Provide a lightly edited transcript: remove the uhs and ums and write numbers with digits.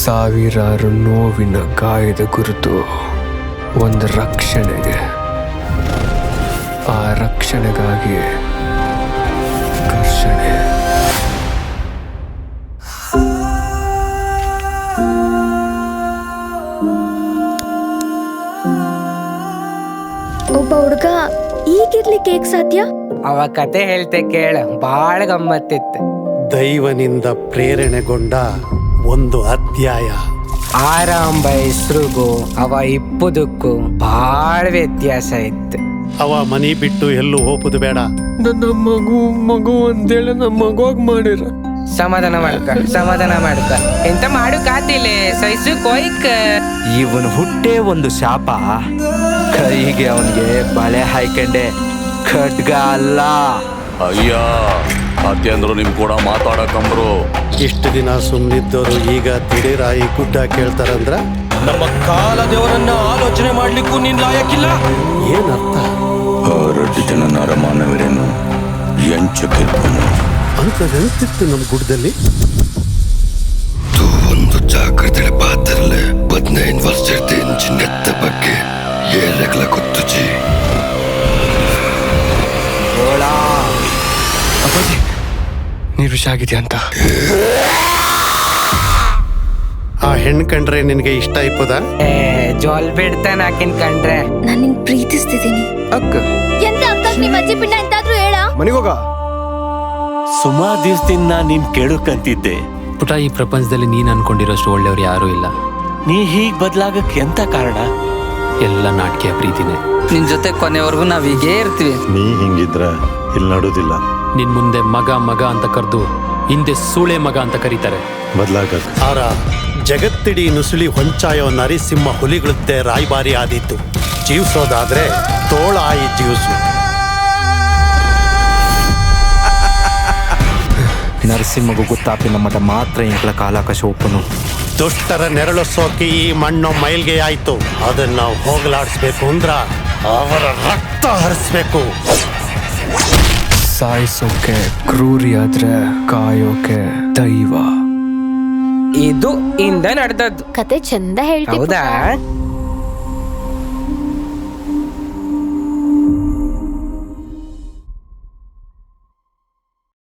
ಸಾವಿರಾರು ನೋವಿನ ಗಾಯದ ಗುರುತು ಒಂದು ರಕ್ಷಣೆಗೆ. ಆ ರಕ್ಷಣೆಗಾಗಿ ಘರ್ಷಣೆ. ಒಬ್ಬ ಹುಡುಗ ಈಗಿರ್ಲಿಕ್ಕೆ ಹೇಗ್ ಸಾಧ್ಯ? ಅವ ಕತೆ ಹೇಳ್ತೆ ಕೇಳ, ಬಾಳ ಗಮ್ಮತ್ತಿತ್ತು. ದೈವನಿಂದ ಪ್ರೇರಣೆಗೊಂಡ ಒಂದು ಅಧ್ಯಾಯ. ಆರಂಭ ಹೆಸ್ರಿಗೂ ಅವ ಇಪ್ಪುದಕ್ಕೂ ಬಾಳ ವ್ಯತ್ಯಾಸ ಇತ್ತು. ಅವ ಮನಿ ಬಿಟ್ಟು ಎಲ್ಲೂ ಹೋಗುದು ಬೇಡ. ನನ್ನ ಮಗು ಅಂತೇಳಿ ನಮ್ಮ ಮಗುವಾಗ ಮಾಡಿರ. ಸಮಾಧಾನ ಮಾಡ್ಕ ಎಂತ ಮಾಡುಕಾತಿಲ್ಲ, ಸೈಸು ಕೊಯ್ಕ. ಇವನ್ ಹುಟ್ಟೆ ಒಂದು ಶಾಪ. ಕೈಗೆ ಅವನ್ಗೆ ಬಳೆ ಹಾಯ್ಕಂಡೆ, ಖಡ್ಗ ಅಲ್ಲ. ಅಯ್ಯ ಅತ್ಯಂದ್ರು ನಿಮ್ ಕೂಡ ಮಾತಾಡಕಂಬ್ರು. ಇಷ್ಟು ದಿನ ಸುಮ್ಮನಿದ್ದವರು ಈಗ ದಿಢೀರಾಯಿ ಗುಡ್ಡ ಕೇಳ್ತಾರಂದ್ರ ನಮ್ಮ ಕಾಲ ದೇವರನ್ನ ಆಲೋಚನೆ ಮಾಡ್ಲಿಕ್ಕೂ ನಿನ್ ಲಾಯಕ್ಕಿಲ್ಲ. ಏನರ್ಥ? 2 ಜನ ನರಮಾನವರೇನು ಎಂಚಕ್ಕಿರ್ಬೋದು ಅಂತದೆಂತಿತ್ತು ನಮ್ಮ ಗುಡ್ಡದಲ್ಲಿ. ಒಂದು ಜಾಗ್ರತೆ ಪಾತ್ರಲೆ 15 ವರ್ಷದ ನೆತ್ತ ಬಗ್ಗೆ ಏನೆಗ್ಲ ಗೊತ್ತುಜಿ. ಅಪ್ಪಾಜಿ ನೀರು ಹುಷಾಗಿದೆಯಾ ಅಂತ. ಆ ಹೆಣ್ಣು ಕಂಡ್ರೆ ನಿನಗೆ ಇಷ್ಟ ಇಪ್ಪದ? ಜೋಲ್ ಬಿಡ್ತಾನ ಆಕಿನ್ ಕಂಡ್ರೆ. ನಾನು ನಿನ್ ಪ್ರೀತಿಸ್ತಿದ್ದೀನಿ. ಅಕ್ಕ ಎಂತ ಅಕ್ಕ ನಿಮ್ಮ ಅಜ್ಜಿ ಪಿಂಡ ಎಂತಾದ್ರೂ ಹೇಳ. ಮನೆಗೋಗ. ಸುಮಾರು ದಿವಸದಿಂದ ನೀನ್ ಕೇಳಕ್ಕಂತಿದ್ದೆ. ಪುಟ, ಈ ಪ್ರಪಂಚದಲ್ಲಿ ನೀನ್ ಅನ್ಕೊಂಡಿರೋಷ್ಟು ಒಳ್ಳೆಯವ್ರು ಯಾರೂ ಇಲ್ಲ. ನೀ ಹೀಗ್ ಬದ್ಲಾಗಕ್ಕೆ ಎಂತ ಕಾರಣ? ಎಲ್ಲ ನಾಟಕೀಯ ಪ್ರೀತಿನೇ. ನಿನ್ ಜೊತೆ ಕೊನೆವರೆಗೂ ನಾವ್ ಹೀಗೇ ಇರ್ತೀವಿ. ನೀ ಹಿಂಗಿದ್ರ ಇಲ್ಲಿ ನಡುದಿಲ್ಲ. ನಿನ್ ಮುಂದೆ ಮಗ ಅಂತ ಕರೆದು ಹಿಂದೆ ಸೂಳೆ ಮಗ ಅಂತ ಕರೀತಾರೆ. ಬದ್ಲಾಗಕ್ ಆರ ಜಗತ್ತಿಡೀ ನುಸುಳಿ ಹೊಂಚಾಯೋ ನರಿಸಿಂಹ ಹುಲಿಗಳದ್ದೇ ರಾಯಭಾರಿ ಆದಿತ್ತು. ಜೀವಿಸೋದಾದ್ರೆ ತೋಳ ಆಯಿ ಜೀವಿಸು. ನರಸಿಂಹಗೂ ಗೊತ್ತಾಪಿನ ಮಠ ಮಾತ್ರ ಇಂಕ್ಲ ಕಾಲಾಕಾಶ ಒಪ್ಪನು. ದುಷ್ಟರ ನೆರಳು ಸೋಕಿ ಈ ಮಣ್ಣು ಮೈಲ್ಗೆ ಆಯ್ತು. ಅದನ್ನ ನಾವು ಹೋಗಲಾಡಿಸ್ಬೇಕು ಅಂದ್ರ ಅವರ ರಕ್ತ ಹರಿಸ್ಬೇಕು. ಸಾಯಿಸೋಕೆ ಕ್ರೂರಿ ಆದ್ರೆ ಕಾಯೋಕೆ ದೈವ. ಇದು ಇಂದ ನಡೆದದ್ದು. ಕತೆ ಚಂದ ಹೇಳ್ತಿ. ಹೌದಾ?